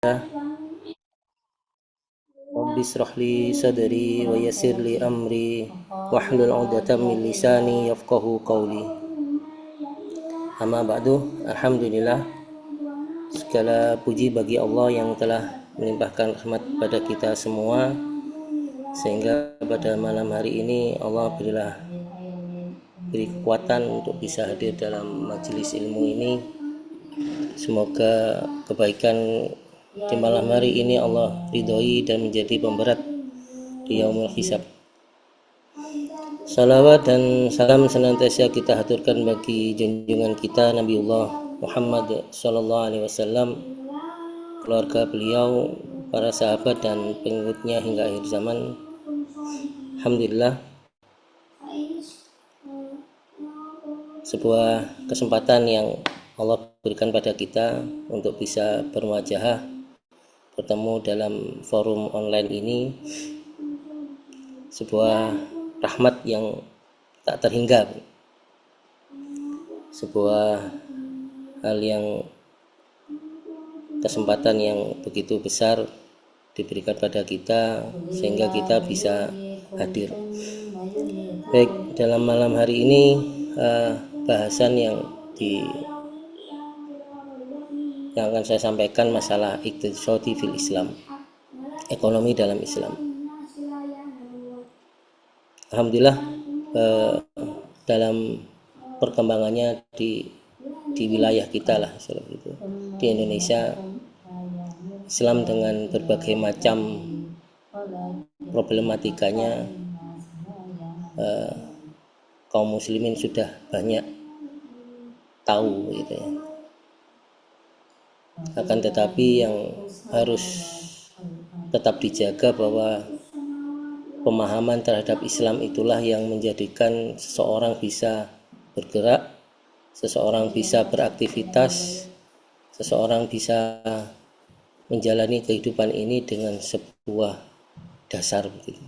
Rabbi israh li sadri wa yassir li amri wahlul 'uqdatam min lisani yafqahu qawli. Amma ba'du, alhamdulillah, segala puji bagi Allah yang telah melimpahkan rahmat pada kita semua, sehingga pada malam hari ini Allah beri kekuatan untuk bisa hadir dalam majelis ilmu ini. Semoga kebaikan di malam hari ini Allah ridhoi dan menjadi pemberat di yaumul hisab. Salawat dan salam senantiasa kita haturkan bagi junjungan kita Nabiullah Muhammad sallallahu alaihi wasallam, keluarga beliau, para sahabat dan pengikutnya hingga akhir zaman. Alhamdulillah, sebuah kesempatan yang Allah berikan pada kita untuk bisa bermuajahah, bertemu dalam forum online ini, sebuah rahmat yang tak terhingga, sebuah hal yang kesempatan yang begitu besar diberikan pada kita sehingga kita bisa hadir. Baik, dalam malam hari ini bahasan yang akan saya sampaikan masalah iqtisadi fil Islam, ekonomi dalam Islam. Alhamdulillah, dalam perkembangannya di wilayah kita lah, di Indonesia, Islam dengan berbagai macam problematikanya, kaum muslimin sudah banyak tahu gitu ya. Akan tetapi yang harus tetap dijaga bahwa pemahaman terhadap Islam itulah yang menjadikan seseorang bisa bergerak, seseorang bisa beraktivitas, seseorang bisa menjalani kehidupan ini dengan sebuah dasar begitu.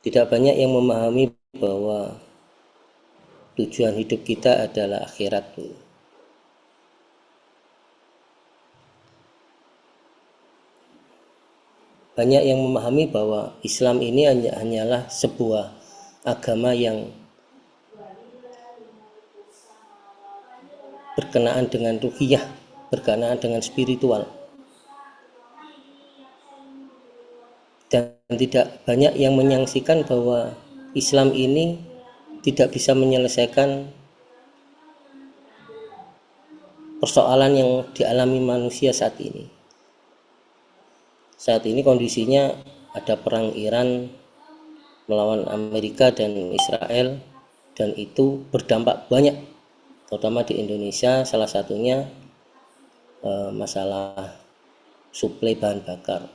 Tidak banyak yang memahami bahwa tujuan hidup kita adalah akhirat. Banyak yang memahami bahwa Islam ini hanyalah sebuah agama yang berkenaan dengan ruhiyah, berkenaan dengan spiritual. Dan tidak banyak yang menyaksikan bahwa Islam ini tidak bisa menyelesaikan persoalan yang dialami manusia saat ini. Saat ini kondisinya ada perang Iran melawan Amerika dan Israel, dan itu berdampak banyak, terutama di Indonesia, salah satunya masalah suplai bahan bakar.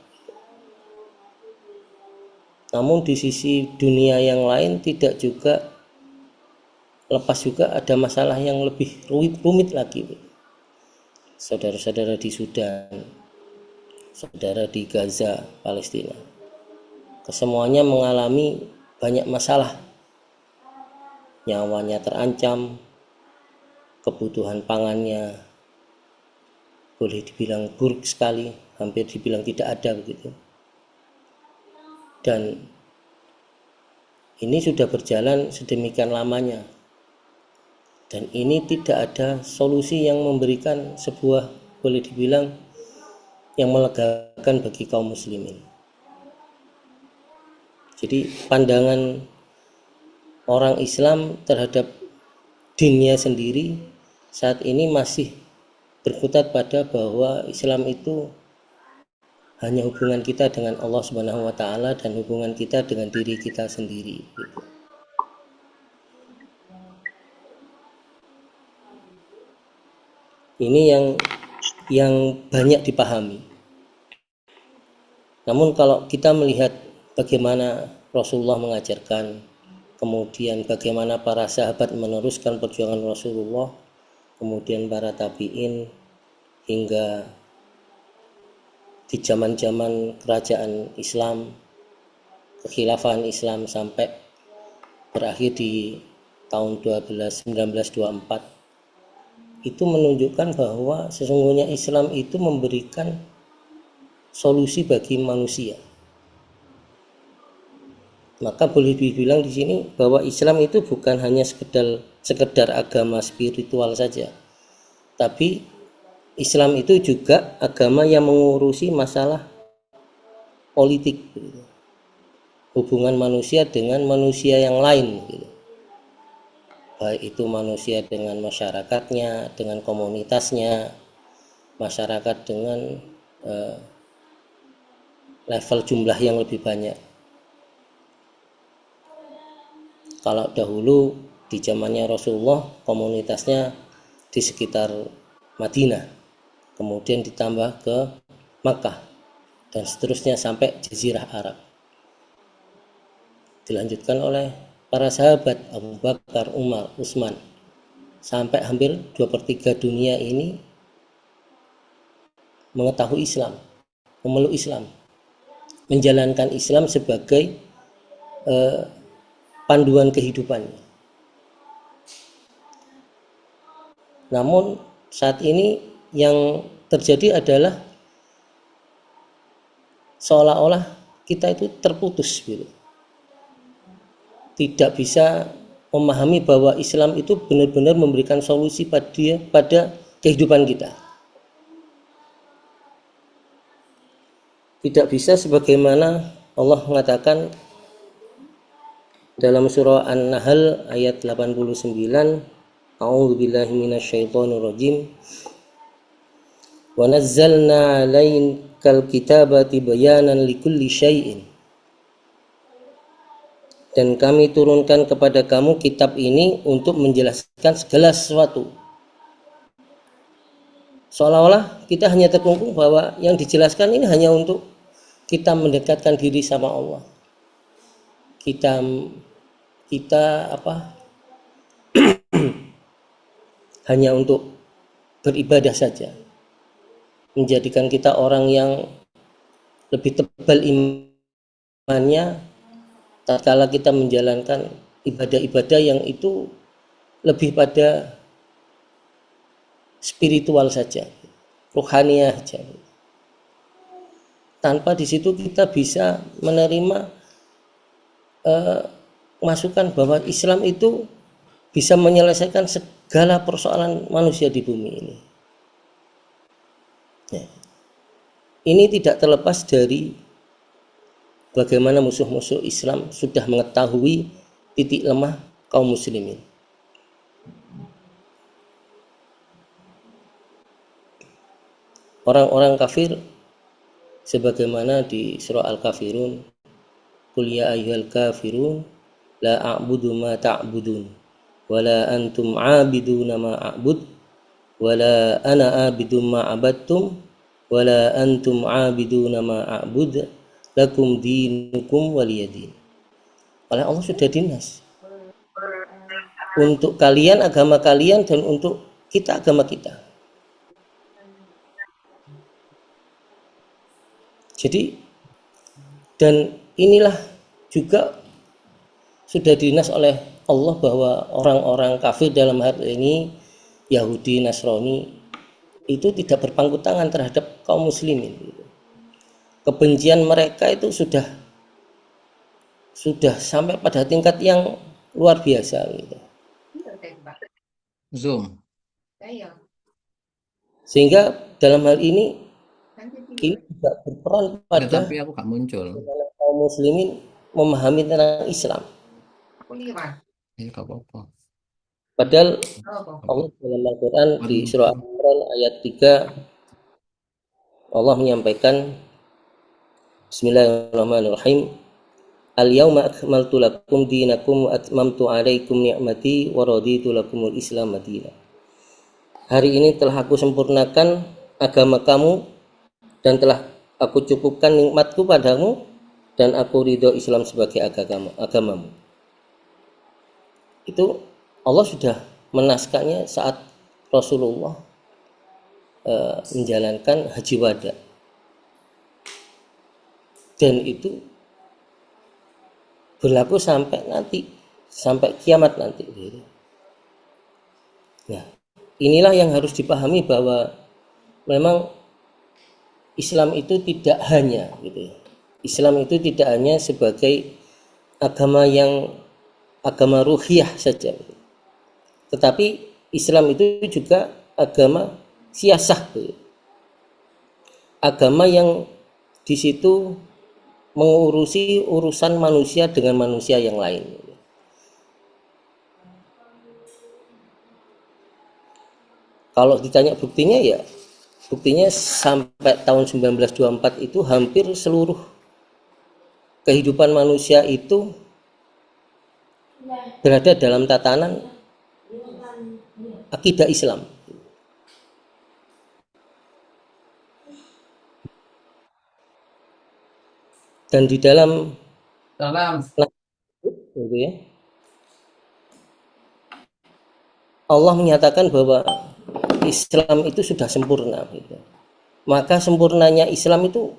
Namun di sisi dunia yang lain tidak juga lepas juga ada masalah yang lebih rumit lagi. Saudara-saudara di Sudan, saudara di Gaza, Palestina, kesemuanya mengalami banyak masalah. Nyawanya terancam, kebutuhan pangannya boleh dibilang buruk sekali, hampir dibilang tidak ada begitu. Dan ini sudah berjalan sedemikian lamanya, dan ini tidak ada solusi yang memberikan sebuah, boleh dibilang, yang melegakan bagi kaum muslimin. Jadi pandangan orang Islam terhadap dinnya sendiri saat ini masih berkutat pada bahwa Islam itu hanya hubungan kita dengan Allah Subhanahu wa taala dan hubungan kita dengan diri kita sendiri. Ini yang banyak dipahami. Namun kalau kita melihat bagaimana Rasulullah mengajarkan, kemudian bagaimana para sahabat meneruskan perjuangan Rasulullah, kemudian para tabi'in, hingga di zaman-zaman kerajaan Islam, kekhilafahan Islam sampai berakhir di tahun 1924, itu menunjukkan bahwa sesungguhnya Islam itu memberikan solusi bagi manusia. Maka boleh dibilang di sini bahwa Islam itu bukan hanya sekedar agama spiritual saja, tapi Islam itu juga agama yang mengurusi masalah politik, hubungan manusia dengan manusia yang lain, baik itu manusia dengan masyarakatnya, dengan komunitasnya, masyarakat dengan level jumlah yang lebih banyak. Kalau dahulu di zamannya Rasulullah, komunitasnya di sekitar Madinah, kemudian ditambah ke Makkah, dan seterusnya sampai Jazirah Arab. Dilanjutkan oleh para sahabat Abu Bakar, Umar, Utsman, sampai hampir 2/3 dunia ini mengetahui Islam, memeluk Islam, menjalankan Islam sebagai panduan kehidupannya. Namun saat ini yang terjadi adalah seolah-olah kita itu terputus gitu. Tidak bisa memahami bahwa Islam itu benar-benar memberikan solusi pada kehidupan kita. Tidak bisa sebagaimana Allah mengatakan dalam surah An-Nahl ayat 89, A'udzubillahi minasyaitonirrajim. Wa nazzalna 'alaikal kitaba tibyanan likulli syai'in. Dan kami turunkan kepada kamu kitab ini untuk menjelaskan segala sesuatu. Seolah-olah kita hanya terkungkung bahwa yang dijelaskan ini hanya untuk kita mendekatkan diri sama Allah. Kita hanya untuk beribadah saja, menjadikan kita orang yang lebih tebal imannya tatkala kita menjalankan ibadah-ibadah yang itu lebih pada spiritual saja, rohaniah saja. Tanpa di situ kita bisa menerima masukan bahwa Islam itu bisa menyelesaikan segala persoalan manusia di bumi ini. Ya. Ini tidak terlepas dari bagaimana musuh-musuh Islam sudah mengetahui titik lemah kaum muslimin. Orang-orang kafir sebagaimana di surah Al-Kafirun, Qul ya ayyuhal kafirun la a'budu ma ta'budun wala antum 'abiduna ma a'bud wala ana 'abidum ma 'abadtum wala antum 'abiduna ma a'bud lakum dinukum waliyadin. Oleh Allah sudah dinas. Untuk kalian agama kalian dan untuk kita agama kita. Jadi dan inilah juga sudah dinas oleh Allah bahwa orang-orang kafir dalam hal ini Yahudi, Nasrani itu tidak berpangku tangan terhadap kaum muslimin. Kebencian mereka itu sudah sampai pada tingkat yang luar biasa gitu. Zoom. Sehingga dalam hal ini juga berperan pada tapi aku gak muncul. Kaum muslimin memahami tentang Islam. Ya gak apa-apa. Padahal Allah dalam Al-Quran di surah Al-Imran ayat 3 Allah menyampaikan Bismillahirrahmanirrahim. Al-yawma akmaltu lakum dinakum wa atmamtu alaikum ni'mati wa raditu lakumul Islam madina. Hari ini telah aku sempurnakan agama kamu dan telah aku cukupkan nikmatku padamu dan aku ridho Islam sebagai agamamu. Itu Allah sudah menaskahnya saat Rasulullah menjalankan haji wada, dan itu berlaku sampai kiamat nanti. Nah, inilah yang harus dipahami bahwa memang Islam itu tidak hanya gitu ya. Islam itu tidak hanya sebagai agama ruhiyah saja, gitu. Tetapi Islam itu juga agama siasah, gitu. Agama yang di situ mengurusi urusan manusia dengan manusia yang lain. Kalau ditanya buktinya, ya buktinya sampai tahun 1924 itu hampir seluruh kehidupan manusia itu berada dalam tatanan akidah Islam. Dan di dalam gitu ya, Allah menyatakan bahwa Islam itu sudah sempurna, gitu. Maka sempurnanya Islam itu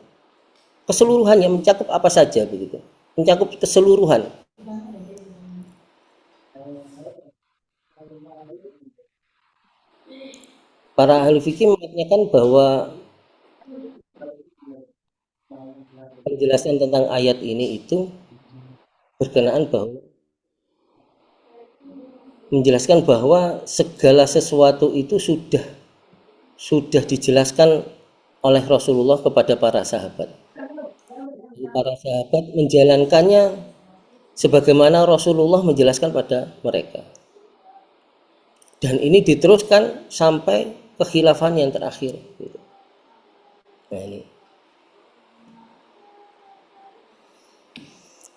keseluruhannya, mencakup apa saja, begitu, mencakup keseluruhan. Para ahli fikih mengatakan bahwa penjelasan tentang ayat ini itu berkenaan bahwa menjelaskan bahwa segala sesuatu itu sudah dijelaskan oleh Rasulullah kepada para sahabat. Para sahabat menjalankannya sebagaimana Rasulullah menjelaskan pada mereka. Dan ini diteruskan sampai kekhilafan yang terakhir. Nah,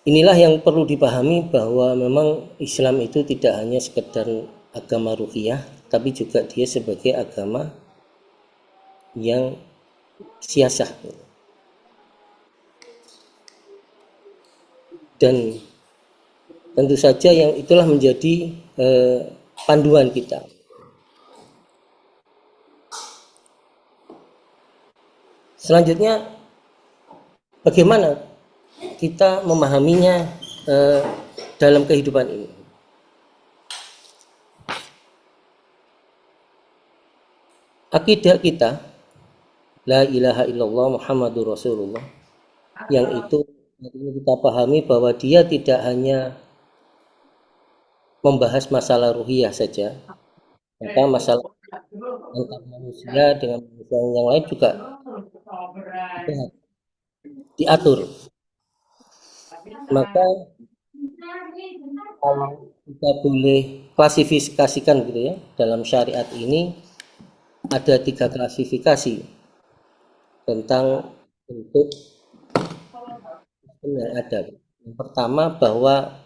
inilah yang perlu dipahami bahwa memang Islam itu tidak hanya sekedar agama ruhiyah, tapi juga dia sebagai agama yang siasah. Dan tentu saja yang itulah menjadi panduan kita. Selanjutnya, bagaimana kita memahaminya dalam kehidupan ini? Akidah kita, la ilaha illallah Muhammadur Rasulullah, yang itu kita pahami bahwa dia tidak hanya membahas masalah ruhiyah saja, maka masalah antar manusia dengan manusia yang lain juga diatur. Maka kalau kita boleh klasifikasikan gitu ya, dalam syariat ini ada 3 klasifikasi tentang bentuk yang ada. Yang pertama, bahwa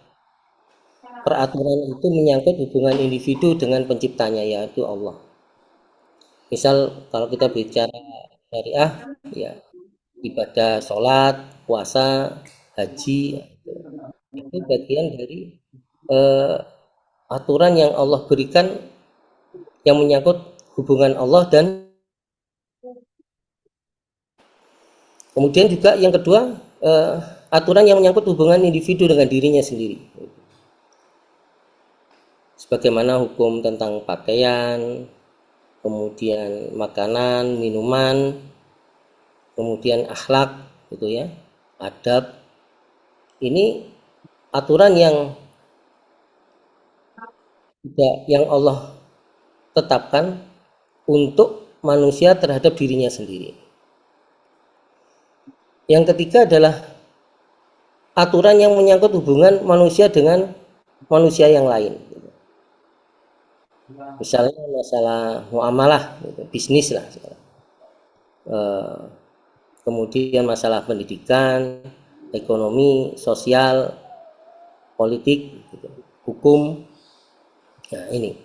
peraturan itu menyangkut hubungan individu dengan penciptanya, yaitu Allah. Misal kalau kita bicara syariah, ya ibadah sholat, puasa, haji, itu bagian dari aturan yang Allah berikan yang menyangkut hubungan Allah. Dan kemudian juga yang kedua, aturan yang menyangkut hubungan individu dengan dirinya sendiri, sebagaimana hukum tentang pakaian, kemudian makanan, minuman, kemudian akhlak, gitu ya, adab. Ini aturan yang Allah tetapkan untuk manusia terhadap dirinya sendiri. Yang ketiga adalah aturan yang menyangkut hubungan manusia dengan manusia yang lain. Misalnya masalah muamalah, gitu, bisnis lah. Kemudian masalah pendidikan, ekonomi, sosial, politik, gitu, hukum. Nah, ini.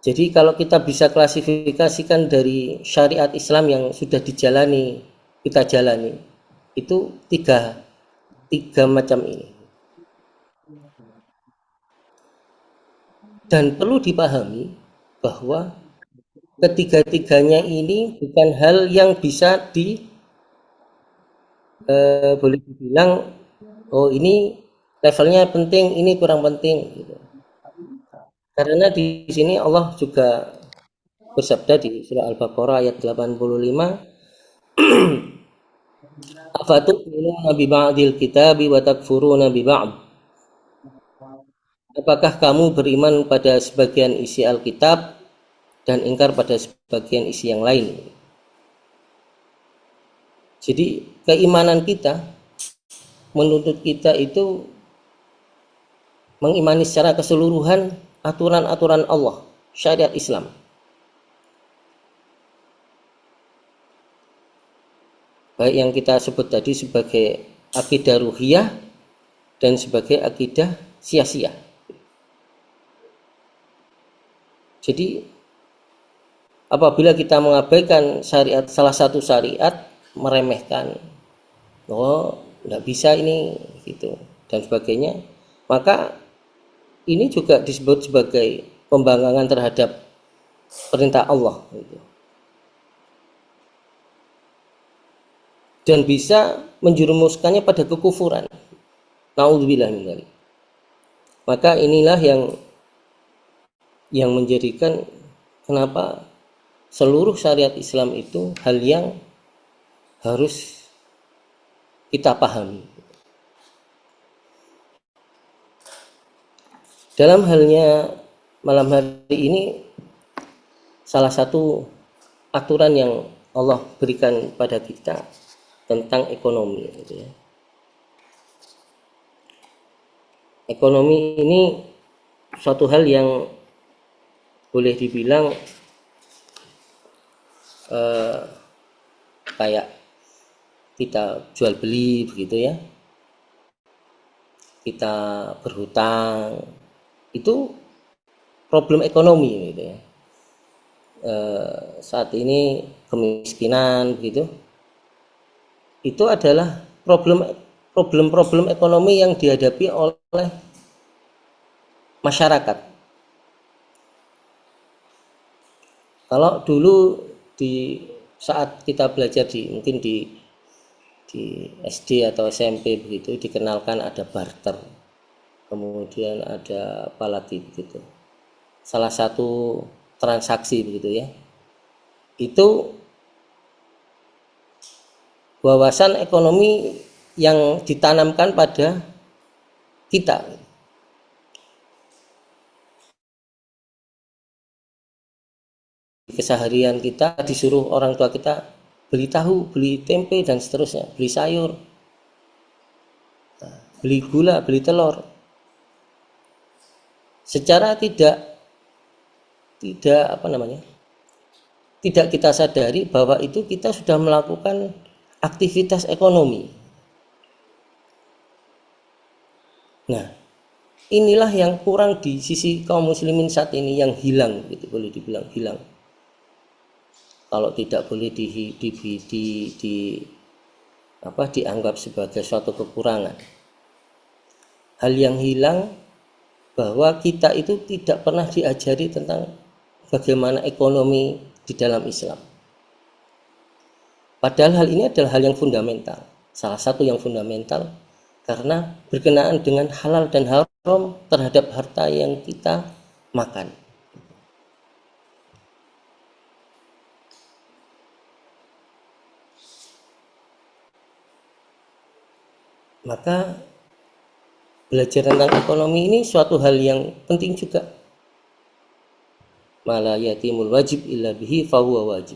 Jadi kalau kita bisa klasifikasikan dari syariat Islam yang sudah kita jalani, itu tiga macam ini. Dan perlu dipahami bahwa ketiga-tiganya ini bukan hal yang bisa boleh dibilang, oh ini levelnya penting, ini kurang penting, gitu. Karena di sini Allah juga bersabda di surah Al-Baqarah ayat 85, afatu'minuna bi ba'dil kitabi wa takfuruna bi ba'd. Apakah kamu beriman pada sebagian isi Alkitab dan ingkar pada sebagian isi yang lain? Jadi keimanan kita menuntut kita itu mengimani secara keseluruhan aturan-aturan Allah, syariat Islam. Baik yang kita sebut tadi sebagai akidah ruhiyah dan sebagai akidah sia-sia. Jadi apabila kita mengabaikan syariat, salah satu syariat, meremehkan, oh tidak bisa ini gitu dan sebagainya, maka ini juga disebut sebagai pembangkangan terhadap perintah Allah gitu. Dan bisa menjerumuskannya pada kekufuran. Naudzubillah min dzalik. Maka inilah yang menjadikan kenapa seluruh syariat Islam itu hal yang harus kita pahami. Dalam halnya malam hari ini, salah satu aturan yang Allah berikan pada kita tentang ekonomi gitu ya. Ekonomi ini suatu hal yang boleh dibilang kayak kita jual beli begitu ya, kita berhutang, itu problem ekonomi gitu ya. Saat ini kemiskinan begitu, itu adalah problem ekonomi yang dihadapi oleh masyarakat. Kalau dulu di saat kita belajar mungkin di SD atau SMP begitu, dikenalkan ada barter, kemudian ada apa lagi begitu, salah satu transaksi begitu ya, itu wawasan ekonomi yang ditanamkan pada kita. Keseharian kita disuruh orang tua kita beli tahu, beli tempe dan seterusnya, beli sayur, beli gula, beli telur. Secara tidak kita sadari bahwa itu kita sudah melakukan aktivitas ekonomi. Nah, inilah yang kurang di sisi kaum muslimin saat ini, yang hilang gitu, boleh dibilang hilang. Kalau tidak boleh dianggap sebagai suatu kekurangan. Hal yang hilang bahwa kita itu tidak pernah diajari tentang bagaimana ekonomi di dalam Islam. Padahal hal ini adalah hal yang fundamental, salah satu yang fundamental, karena berkenaan dengan halal dan haram terhadap harta yang kita makan. Maka belajar tentang ekonomi ini suatu hal yang penting juga. Mala yatimul wajib illa bihi fahuwa wajib.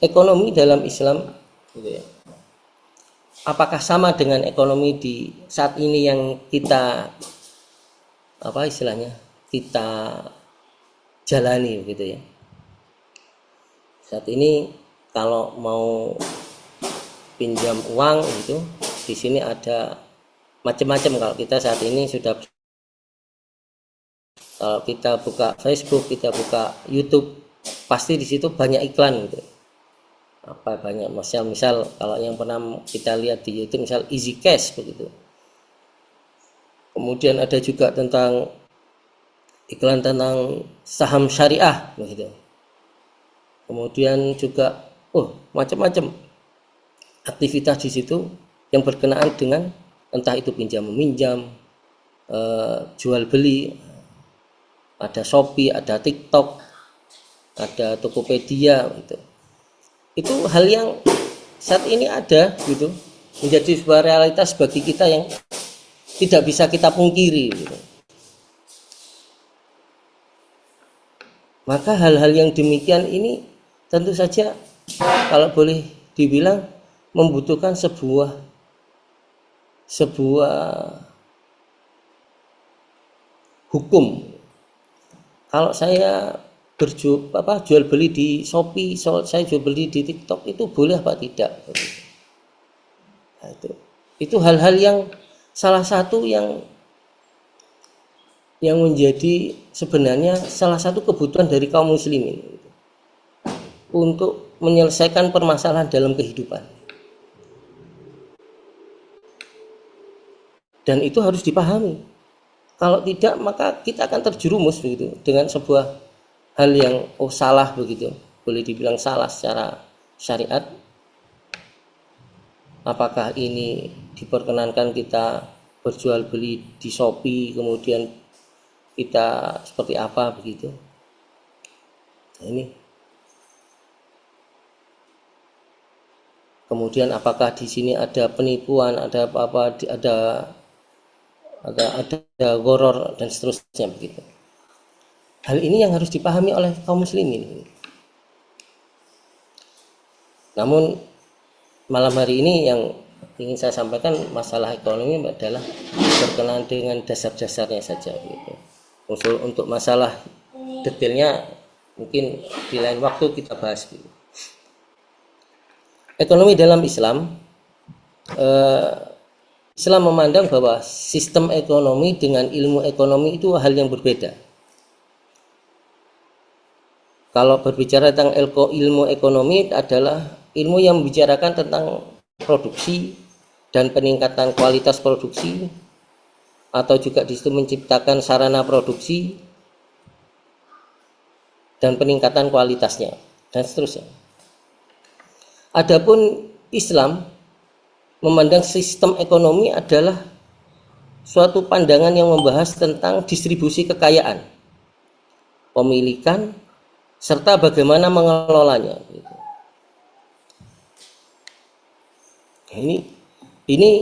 Ekonomi dalam Islam gitu ya, apakah sama dengan ekonomi di saat ini yang kita kita jalani gitu ya. Saat ini kalau mau pinjam uang itu di sini ada macam-macam. Kalau kita saat ini sudah, kalau kita buka Facebook, kita buka YouTube, pasti di situ banyak iklan gitu. Banyak misal kalau yang pernah kita lihat di YouTube misal Easy Cash begitu. Kemudian ada juga tentang iklan tentang saham syariah begitu. Kemudian juga macam-macam. aktivitas di situ yang berkenaan dengan entah itu pinjam meminjam, jual beli, ada Shopee, ada TikTok, ada Tokopedia gitu. Itu hal yang saat ini ada gitu, menjadi sebuah realitas bagi kita yang tidak bisa kita pungkiri gitu. Maka hal-hal yang demikian ini tentu saja kalau boleh dibilang membutuhkan sebuah hukum. Kalau saya jual beli di Shopee, saya jual beli di TikTok, itu boleh apa tidak? Nah, itu hal-hal yang salah satu yang menjadi sebenarnya salah satu kebutuhan dari kaum muslimin untuk menyelesaikan permasalahan dalam kehidupan. Dan itu harus dipahami. Kalau tidak, maka kita akan terjerumus begitu dengan sebuah hal yang salah begitu. Boleh dibilang salah secara syariat. Apakah ini diperkenankan kita berjual beli di Shopee, kemudian kita seperti apa begitu? Nah, ini. Kemudian apakah di sini ada penipuan, ada apa-apa, ada goror dan seterusnya begitu. Hal ini yang harus dipahami oleh kaum muslimin. Namun malam hari ini yang ingin saya sampaikan masalah ekonomi adalah berkenaan dengan dasar-dasarnya saja gitu. Untuk masalah detailnya mungkin di lain waktu kita bahas gitu. Ekonomi dalam Islam, Islam memandang bahwa sistem ekonomi dengan ilmu ekonomi itu hal yang berbeda. Kalau berbicara tentang ilmu ekonomi adalah ilmu yang membicarakan tentang produksi dan peningkatan kualitas produksi, atau juga di situ menciptakan sarana produksi dan peningkatan kualitasnya dan seterusnya. Adapun Islam memandang sistem ekonomi adalah suatu pandangan yang membahas tentang distribusi kekayaan, pemilikan, serta bagaimana mengelolanya. Ini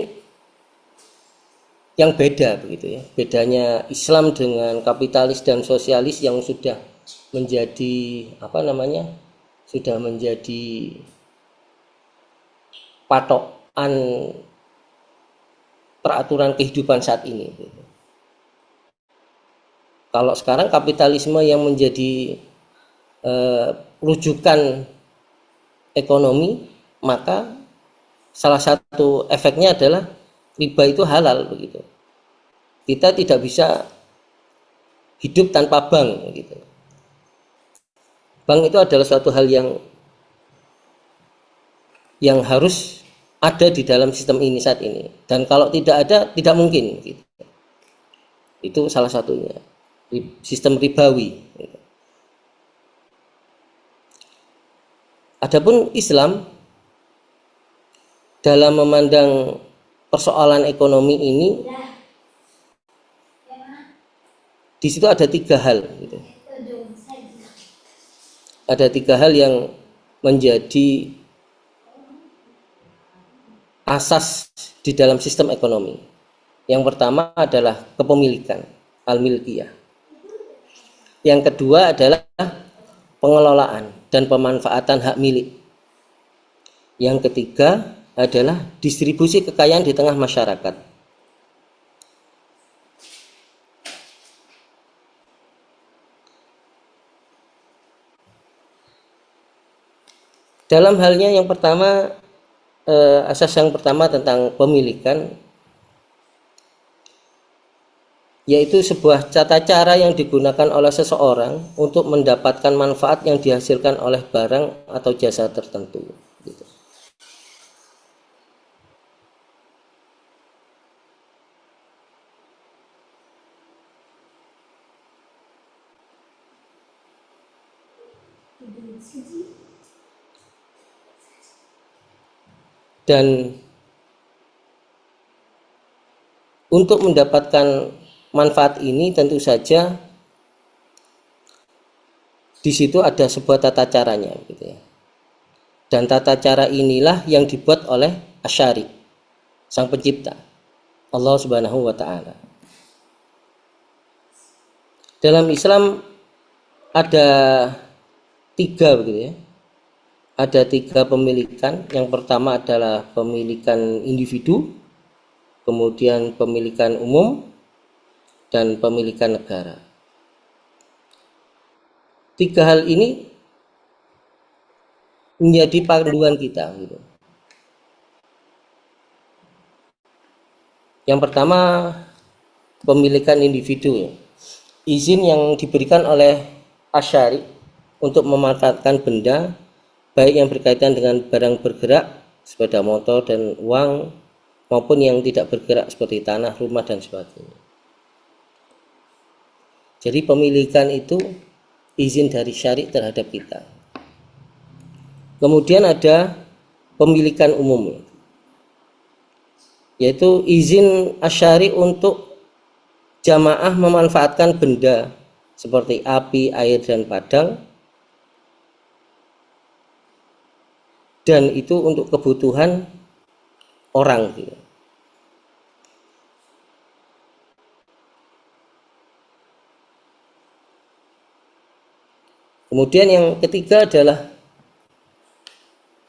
yang beda begitu ya. Bedanya Islam dengan kapitalis dan sosialis yang sudah menjadi sudah menjadi patokan peraturan kehidupan saat ini. Kalau sekarang kapitalisme yang menjadi rujukan ekonomi, maka salah satu efeknya adalah riba itu halal begitu. Kita tidak bisa hidup tanpa bank gitu. Bank itu adalah suatu hal yang harus ada di dalam sistem ini saat ini, dan kalau tidak ada tidak mungkin gitu. Itu salah satunya sistem ribawi gitu. Adapun Islam dalam memandang persoalan ekonomi ini, di situ ada tiga hal gitu. Ada tiga hal yang menjadi asas di dalam sistem ekonomi. Yang pertama adalah kepemilikan, al-milkiyah. Yang kedua adalah pengelolaan dan pemanfaatan hak milik. Yang ketiga adalah distribusi kekayaan di tengah masyarakat. Dalam halnya yang pertama, asas yang pertama tentang pemilikan, yaitu sebuah tata cara yang digunakan oleh seseorang untuk mendapatkan manfaat yang dihasilkan oleh barang atau jasa tertentu. Gitu. Dan untuk mendapatkan manfaat ini tentu saja di situ ada sebuah tata caranya gitu ya. Dan tata cara inilah yang dibuat oleh Asy-Syari', sang pencipta, Allah Subhanahu wa taala. Dalam Islam ada 3 begitu ya. Ada 3 pemilikan. Yang pertama adalah pemilikan individu, kemudian pemilikan umum, dan pemilikan negara. 3 hal ini menjadi panduan kita gitu. Yang pertama pemilikan individu. Izin yang diberikan oleh Asy-Syari' untuk memanfaatkan benda baik yang berkaitan dengan barang bergerak, sepeda motor dan uang, maupun yang tidak bergerak seperti tanah, rumah dan sebagainya. Jadi pemilikan itu izin dari syari' terhadap kita. Kemudian ada pemilikan umum, yaitu izin Asy-Syari' untuk jamaah memanfaatkan benda seperti api, air dan padang, dan itu untuk kebutuhan orang gitu. Kemudian yang ketiga adalah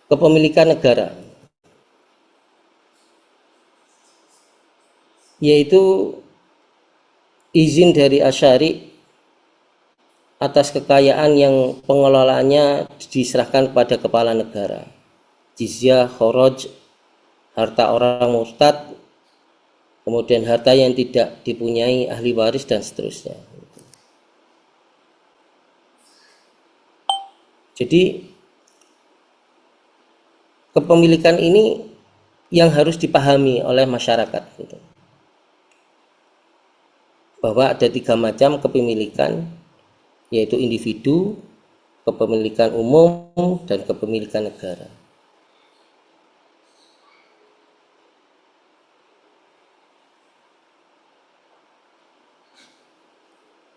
kepemilikan negara, yaitu izin dari Asy-Syari' atas kekayaan yang pengelolaannya diserahkan kepada kepala negara. Jizyah, kharaj, harta orang murtad, kemudian harta yang tidak dipunyai ahli waris dan seterusnya. Jadi kepemilikan ini yang harus dipahami oleh masyarakat gitu. Bahwa ada 3 macam kepemilikan, yaitu individu, kepemilikan umum, dan kepemilikan negara.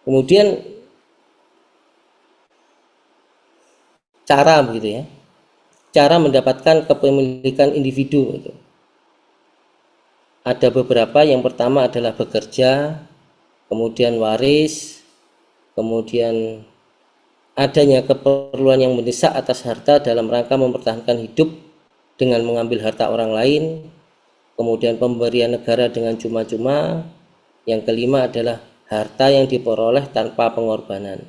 Kemudian cara begitu ya, cara mendapatkan kepemilikan individu itu ada beberapa. Yang pertama adalah bekerja, kemudian waris, kemudian adanya keperluan yang mendesak atas harta dalam rangka mempertahankan hidup dengan mengambil harta orang lain, kemudian pemberian negara dengan cuma-cuma. Yang kelima adalah harta yang diperoleh tanpa pengorbanan,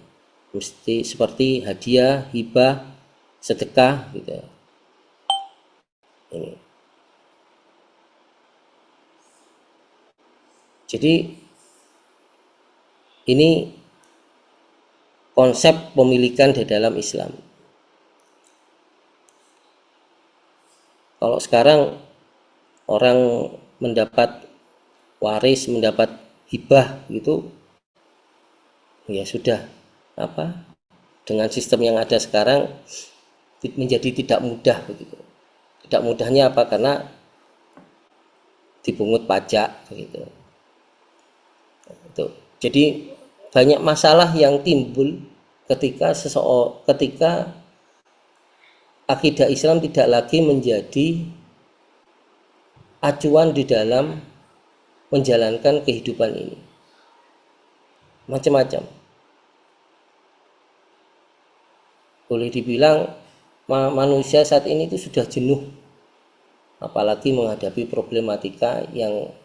mesti seperti hadiah, hibah, sedekah gitu. Ini. Jadi ini konsep pemilikan di dalam Islam. Kalau sekarang orang mendapat waris, mendapat hibah gitu, ya sudah dengan sistem yang ada sekarang menjadi tidak mudah begitu. Tidak mudahnya apa? Karena dipungut pajak begitu. Jadi banyak masalah yang timbul ketika akidah Islam tidak lagi menjadi acuan di dalam menjalankan kehidupan ini. Macam-macam. Boleh dibilang manusia saat ini itu sudah jenuh, apalagi menghadapi problematika yang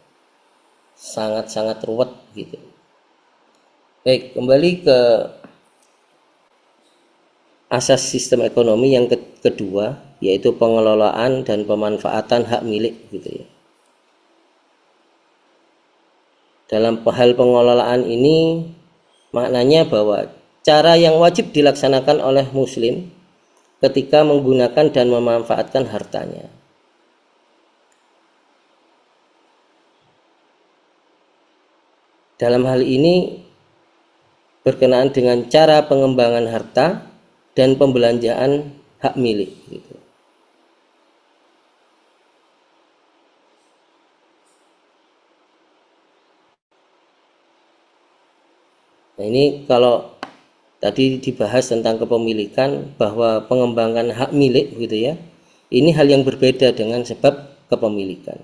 sangat-sangat ruwet gitu. Baik, kembali ke asas sistem ekonomi yang kedua, yaitu pengelolaan dan pemanfaatan hak milik gitu ya. Dalam hal pengelolaan ini maknanya bahwa cara yang wajib dilaksanakan oleh muslim ketika menggunakan dan memanfaatkan hartanya. Dalam hal ini berkenaan dengan cara pengembangan harta dan pembelanjaan hak milik gitu. Nah, ini kalau tadi dibahas tentang kepemilikan, bahwa pengembangan hak milik gitu ya, ini hal yang berbeda dengan sebab kepemilikan.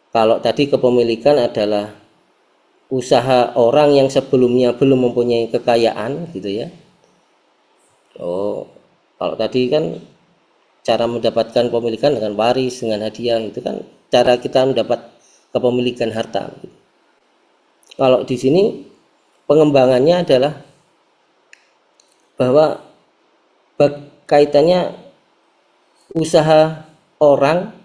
Kalau tadi kepemilikan adalah usaha orang yang sebelumnya belum mempunyai kekayaan gitu ya. Oh, kalau tadi kan cara mendapatkan pemilikan dengan waris, dengan hadiah, itu kan cara kita mendapat kepemilikan harta. Kalau di sini pengembangannya adalah bahwa kaitannya usaha orang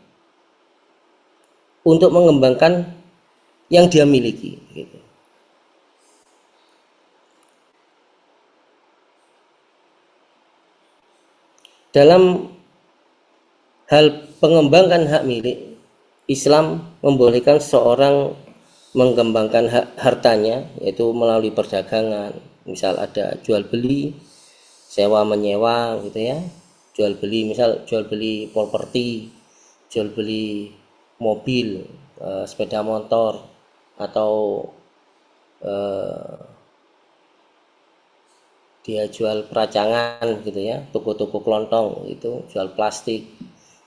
untuk mengembangkan yang dia miliki gitu. Dalam hal pengembangan hak milik, Islam membolehkan seorang mengembangkan hartanya, yaitu melalui perdagangan, misal ada jual beli, sewa menyewa gitu ya, jual beli, misal jual beli properti, jual beli mobil, sepeda motor, atau dia jual peracangan gitu ya, toko-toko kelontong itu jual plastik,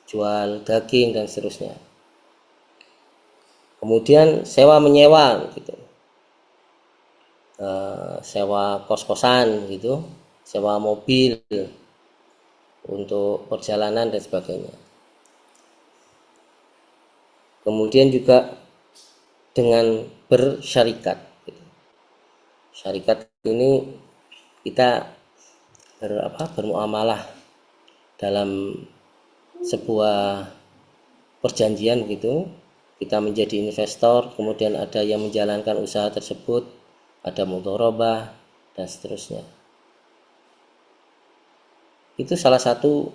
jual daging dan seterusnya. Kemudian sewa menyewa gitu, sewa kos-kosan gitu, sewa mobil untuk perjalanan dan sebagainya. Kemudian juga dengan bersyarikat gitu. Syarikat ini kita bermuamalah dalam sebuah perjanjian gitu, kita menjadi investor, kemudian ada yang menjalankan usaha tersebut, ada mudharabah dan seterusnya. Itu salah satu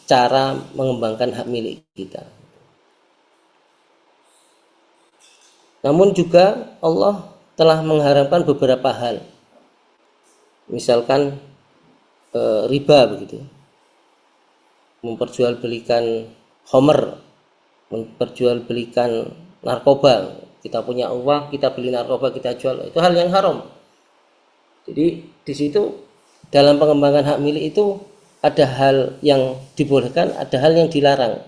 cara mengembangkan hak milik kita. Namun juga Allah telah mengharamkan beberapa hal, misalkan riba begitu, memperjualbelikan homer, memperjualbelikan narkoba. Kita punya uang, kita beli narkoba, kita jual, itu hal yang haram. Jadi di situ dalam pengembangan hak milik itu ada hal yang dibolehkan, ada hal yang dilarang.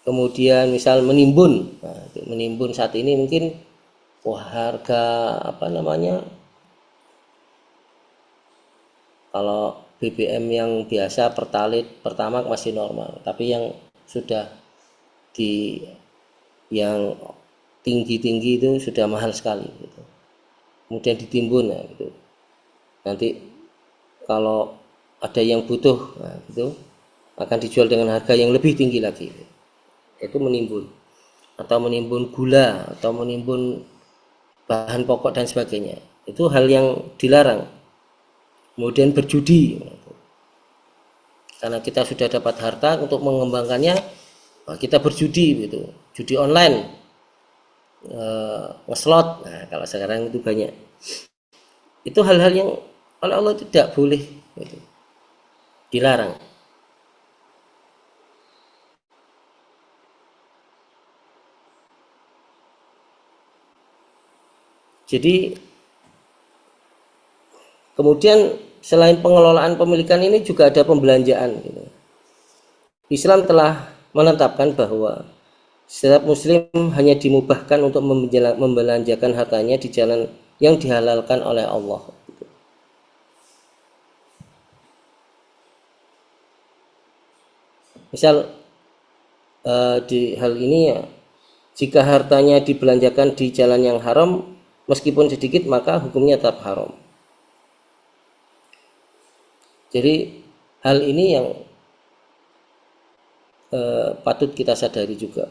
Kemudian misal menimbun, nah, menimbun saat ini mungkin harga kalau BBM yang biasa pertalite, pertamax masih normal, tapi yang sudah di yang tinggi-tinggi itu sudah mahal sekali gitu. Kemudian ditimbun, nah, gitu. Nanti kalau ada yang butuh, nah, gitu, akan dijual dengan harga yang lebih tinggi lagi. Itu menimbun, atau menimbun gula, atau menimbun bahan pokok dan sebagainya. Itu hal yang dilarang. Kemudian berjudi, karena kita sudah dapat harta, untuk mengembangkannya kita berjudi gitu, judi online, ngeslot. Nah, kalau sekarang itu banyak. Itu hal-hal yang oleh Allah tidak boleh gitu, dilarang. Jadi kemudian selain pengelolaan pemilikan ini juga ada pembelanjaan gitu. Islam telah menetapkan bahwa setiap muslim hanya dimubahkan untuk membelanjakan hartanya di jalan yang dihalalkan oleh Allah. Misal di hal ini ya, jika hartanya dibelanjakan di jalan yang haram, meskipun sedikit, maka hukumnya tetap haram. Jadi hal ini yang patut kita sadari juga,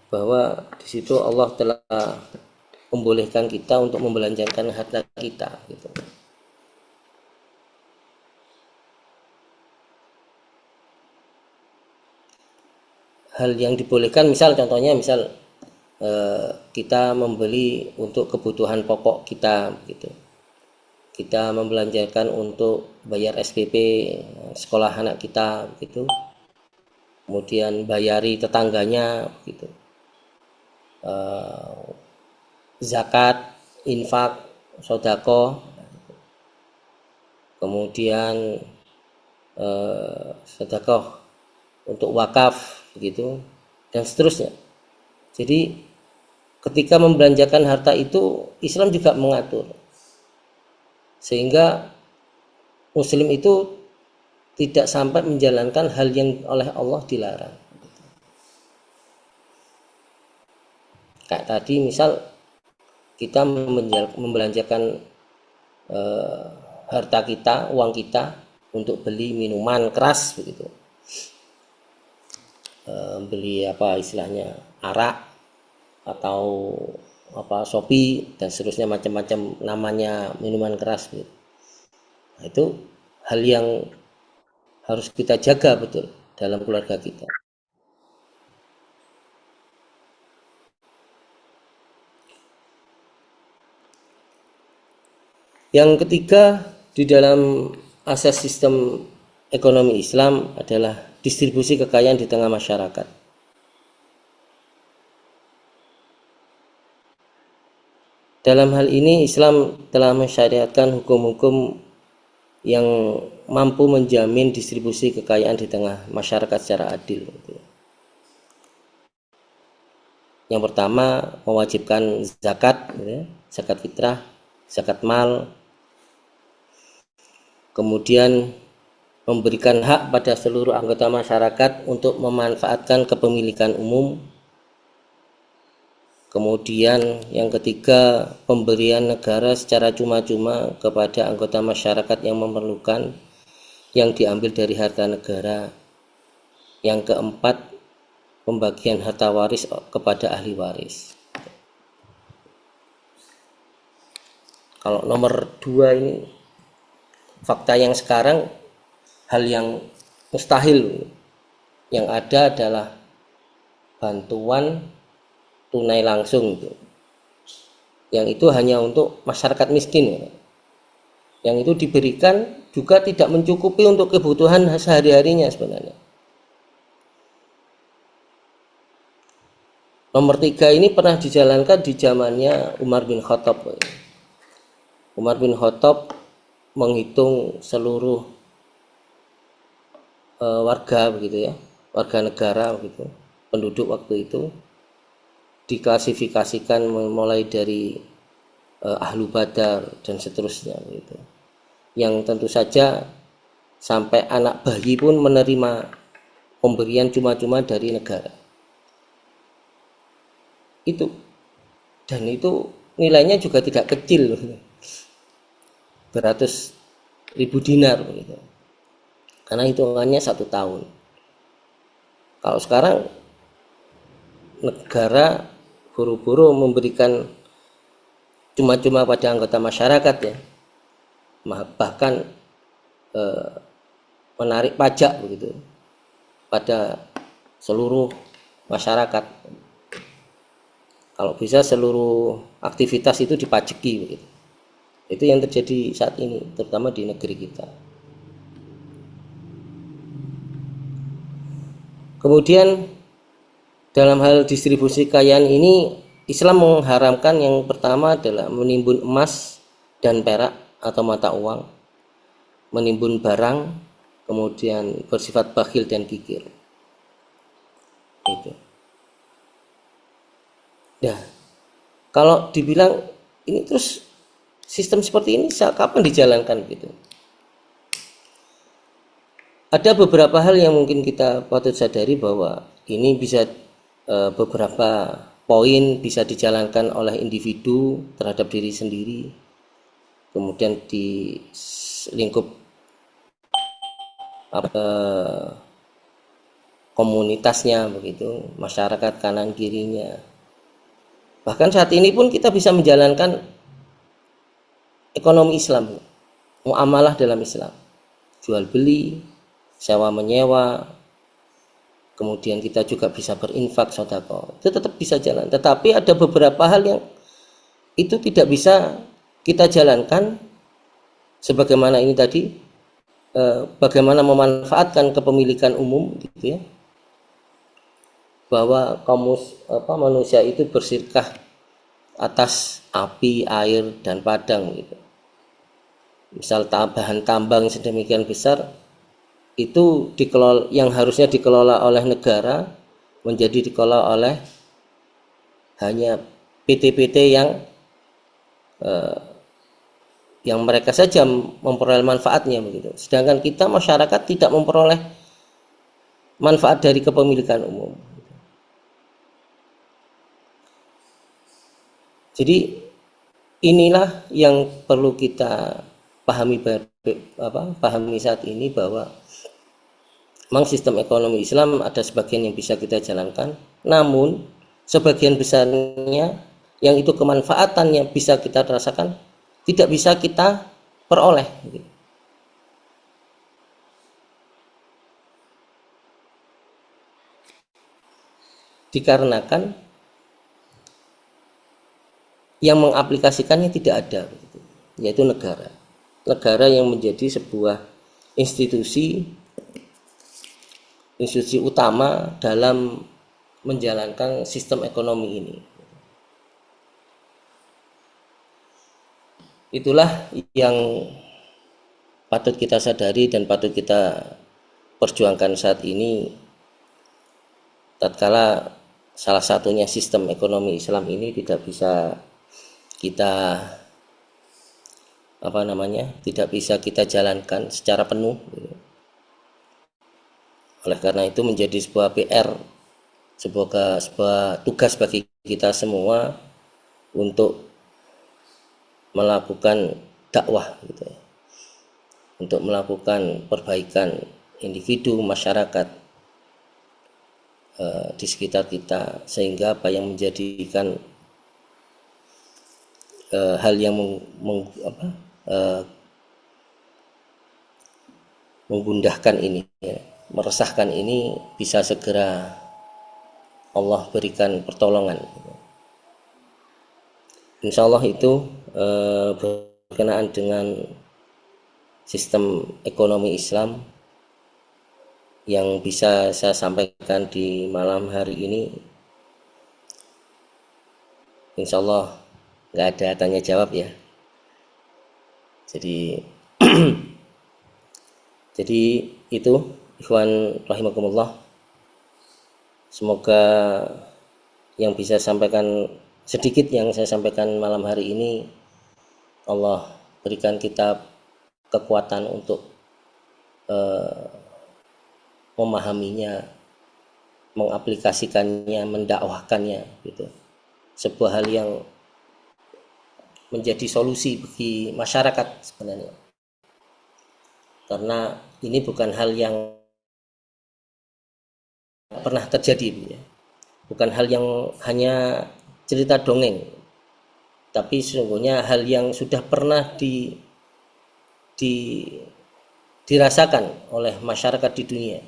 bahwa di situ Allah telah membolehkan kita untuk membelanjakan harta kita gitu. Hal yang dibolehkan, misal contohnya, misal kita membeli untuk kebutuhan pokok kita gitu. kita membelanjakan untuk bayar SPP sekolah anak kita gitu, kemudian bayari tetangganya gitu, zakat, infak, sodako, kemudian sedekah untuk wakaf begitu dan seterusnya. Jadi ketika membelanjakan harta itu Islam juga mengatur sehingga muslim itu tidak sampai menjalankan hal yang oleh Allah dilarang. Kayak tadi misal kita membelanjakan harta kita, uang kita untuk beli minuman keras begitu, beli apa istilahnya arak atau apa Shopee dan seterusnya, macam-macam namanya minuman keras gitu. Nah, itu hal yang harus kita jaga betul dalam keluarga kita. Yang ketiga di dalam asas sistem ekonomi Islam adalah distribusi kekayaan di tengah masyarakat. Dalam hal ini Islam telah mensyariatkan hukum-hukum yang mampu menjamin distribusi kekayaan di tengah masyarakat secara adil. Yang pertama mewajibkan zakat, zakat fitrah, zakat mal, kemudian memberikan hak pada seluruh anggota masyarakat untuk memanfaatkan kepemilikan umum. Kemudian yang ketiga, pemberian negara secara cuma-cuma kepada anggota masyarakat yang memerlukan yang diambil dari harta negara. Yang keempat, pembagian harta waris kepada ahli waris. Kalau nomor 2 ini fakta yang sekarang hal yang mustahil. Yang ada adalah bantuan tunai langsung itu. Yang itu hanya untuk masyarakat miskin. Yang itu diberikan juga tidak mencukupi untuk kebutuhan sehari-harinya sebenarnya. Nomor 3 ini pernah dijalankan di zamannya Umar bin Khattab. Umar bin Khattab menghitung seluruh warga begitu ya, warga negara begitu, penduduk waktu itu, diklasifikasikan mulai dari ahlu badar dan seterusnya gitu. Yang tentu saja sampai anak bayi pun menerima pemberian cuma-cuma dari negara. Itu, dan itu nilainya juga tidak kecil, beratus ribu dinar begitu. Karena hitungannya 1 tahun. Kalau sekarang negara buru-buru memberikan cuma-cuma pada anggota masyarakat ya, bahkan menarik pajak begitu pada seluruh masyarakat. Kalau bisa seluruh aktivitas itu dipajaki begitu. Itu yang terjadi saat ini, terutama di negeri kita. Kemudian dalam hal distribusi kekayaan ini, Islam mengharamkan yang pertama adalah menimbun emas dan perak atau mata uang, menimbun barang, kemudian bersifat bakhil dan kikir. Itu. Nah, kalau dibilang ini terus sistem seperti ini kapan dijalankan gitu? Ada beberapa hal yang mungkin kita patut sadari bahwa ini bisa beberapa poin bisa dijalankan oleh individu terhadap diri sendiri, kemudian di lingkup komunitasnya begitu, masyarakat kanan kirinya. Bahkan saat ini pun kita bisa menjalankan ekonomi Islam, muamalah dalam Islam, jual beli, sewa menyewa, kemudian kita juga bisa berinfak, sedekah, itu tetap bisa jalan. Tetapi ada beberapa hal yang itu tidak bisa kita jalankan sebagaimana ini tadi, bagaimana memanfaatkan kepemilikan umum gitu ya, bahwa manusia itu bersirkah atas api, air, dan padang gitu. Misal bahan tambang sedemikian besar itu yang harusnya dikelola oleh negara menjadi dikelola oleh hanya PT-PT yang mereka saja memperoleh manfaatnya begitu. Sedangkan kita masyarakat tidak memperoleh manfaat dari kepemilikan umum. Jadi inilah yang perlu kita pahami saat ini, bahwa memang sistem ekonomi Islam ada sebagian yang bisa kita jalankan, namun sebagian besarnya yang itu kemanfaatannya bisa kita rasakan tidak bisa kita peroleh. Dikarenakan yang mengaplikasikannya tidak ada, yaitu negara. Negara yang menjadi sebuah institusi utama dalam menjalankan sistem ekonomi ini. Itulah yang patut kita sadari dan patut kita perjuangkan saat ini, tatkala salah satunya sistem ekonomi Islam ini tidak bisa kita tidak bisa kita jalankan secara penuh. Oleh karena itu menjadi sebuah PR, sebuah tugas bagi kita semua untuk melakukan dakwah gitu ya, untuk melakukan perbaikan individu, masyarakat di sekitar kita, sehingga apa yang menjadikan hal yang menggundahkan ini ya, meresahkan ini bisa segera Allah berikan pertolongan. Insya Allah itu berkenaan dengan sistem ekonomi Islam yang bisa saya sampaikan di malam hari ini. Insya Allah nggak ada tanya jawab ya. Jadi jadi itu ikhwan rahimakumullah, semoga yang bisa sampaikan sedikit yang saya sampaikan malam hari ini Allah berikan kita kekuatan untuk memahaminya, mengaplikasikannya, mendakwahkannya gitu. Sebuah hal yang menjadi solusi bagi masyarakat sebenarnya, karena ini bukan hal yang pernah terjadi ya. Bukan hal yang hanya cerita dongeng, tapi sesungguhnya hal yang sudah pernah dirasakan oleh masyarakat di dunia,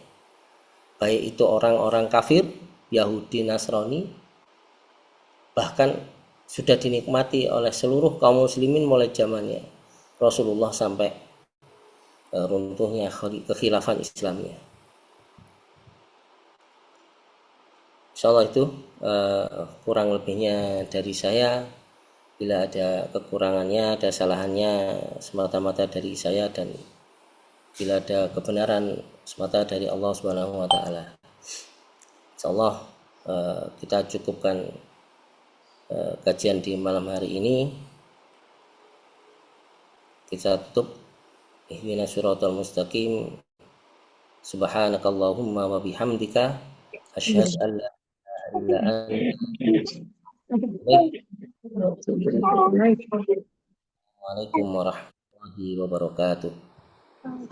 baik itu orang-orang kafir, Yahudi, Nasrani, bahkan sudah dinikmati oleh seluruh kaum muslimin mulai zamannya Rasulullah sampai runtuhnya kekhilafan Islamnya. Insyaallah itu kurang lebihnya dari saya. Bila ada kekurangannya, ada salahannya, semata-mata dari saya, dan bila ada kebenaran semata dari Allah Subhanahu wa taala. Insyaallah kita cukupkan kajian di malam hari ini. Kita tutup ihdinas siratal mustaqim. Subhanakallahumma wa bihamdika asyhadu an la ilaha illa anta. Waalaikumsalam warahmatullahi wabarakatuh.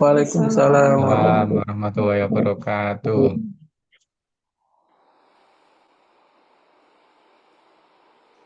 Waalaikumsalam Waalaikumsalam warahmatullahi wabarakatuh.